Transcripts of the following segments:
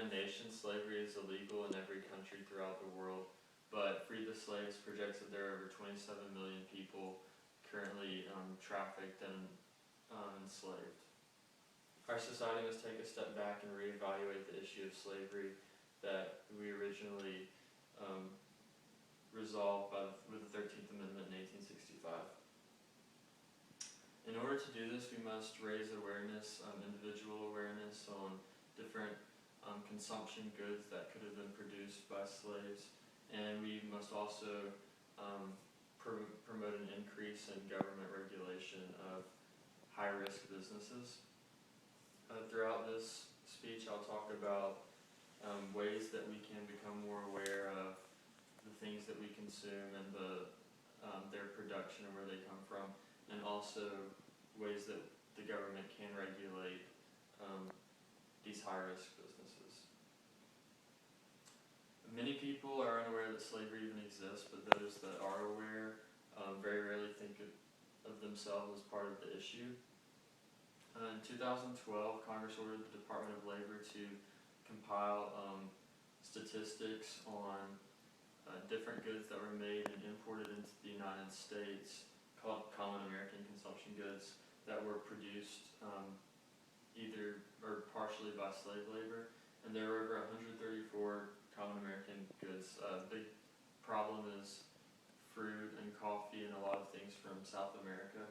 a nation, slavery is illegal in every country throughout the world, but Free the Slaves projects that there are over 27 million people currently trafficked and enslaved. Our society must take a step back and reevaluate the issue of slavery that we originally resolved with the 13th Amendment in 1865. In order to do this, we must raise awareness, individual awareness on different consumption goods that could have been produced by slaves, and we must also promote an increase in government regulation of high-risk businesses. Throughout this speech, I'll talk about ways that we can become more aware of the things that we consume and their production and where they come from, and also ways that the government can regulate these high-risk businesses. Many people are unaware that slavery even exists, but those that are aware very rarely think of themselves as part of the issue. In 2012, Congress ordered the Department of Labor to compile statistics on different goods that were made and imported into the United States, called common American consumption goods, that were produced either or partially by slave labor. And there were over 134 common American goods. The big problem is fruit and coffee and a lot of things from South America.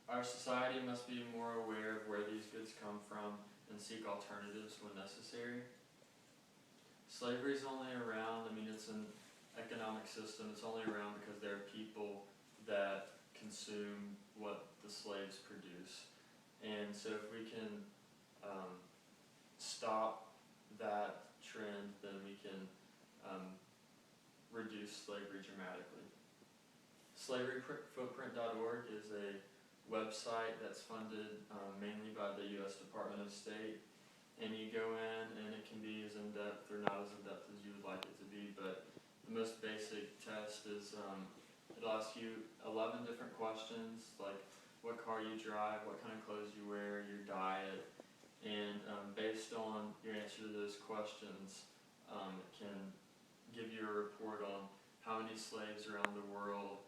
Our society must be more aware of where these goods come from and seek alternatives when necessary. Slavery is only around, it's an economic system, it's only around because there are people that consume what the slaves produce. And so if we can stop that trend, then we can reduce slavery dramatically. Slaveryfootprint.org is a website that's funded mainly by the U.S. Department of State, and you go in and it can be as in-depth or not as in-depth as you would like it to be, but the most basic test is it'll ask you 11 different questions, like what car you drive, what kind of clothes you wear, your diet, and based on your answer to those questions, it can give you a report on how many slaves around the world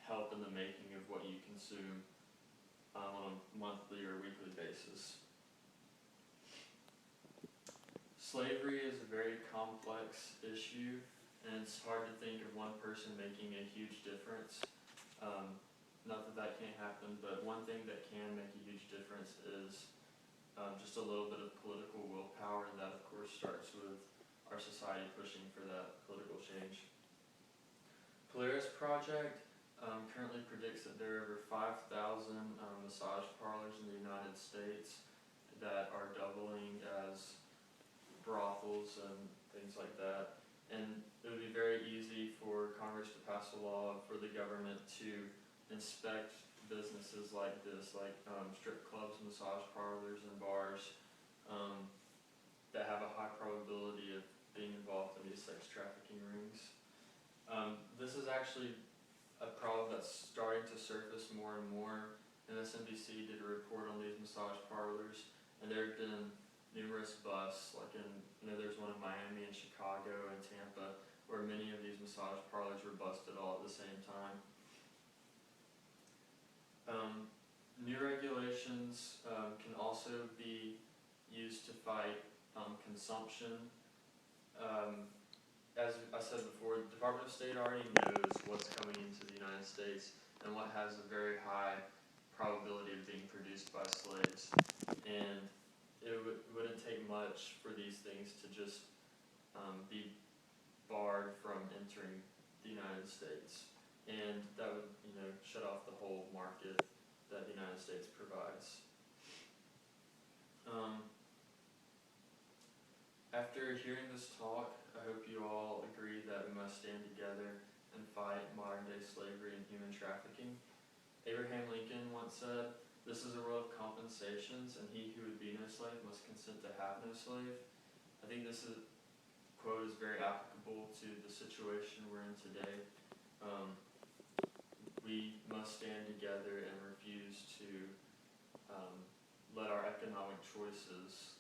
help in the making of what you consume on a monthly or weekly basis. Slavery is a very complex issue, and it's hard to think of one person making a huge difference. Not that that can't happen, but one thing that can make a huge difference is just a little bit of political willpower, and that of course starts with our society pushing for that political change. Polaris Project currently predicts that there are over 5,000 massage parlors in the United States that are doubling as brothels and things like that. And it would be very easy for Congress to pass a law for the government to inspect businesses like this, like strip clubs, massage parlors, and bars that have a high probability of being involved in these sex trafficking rings. This is actually a problem that's starting to surface more and more. MSNBC did a report on these massage parlors, and there have been numerous busts, like there's one in Miami and Chicago and Tampa, where many of these massage parlors were busted all at the same time. New regulations can also be used to fight consumption. As I said before, the Department of State already knows what's coming into the United States and what has a very high probability of being produced by slaves. And it wouldn't take much for these things to just be barred from entering the United States. And that would, shut off the whole market that the United States provides. After hearing this talk, I hope you all agree that we must stand together and fight modern-day slavery and human trafficking. Abraham Lincoln once said, "This is a world of compensations, and he who would be no slave must consent to have no slave." I think this quote is very applicable to the situation we're in today. We must stand together and refuse to let our economic choices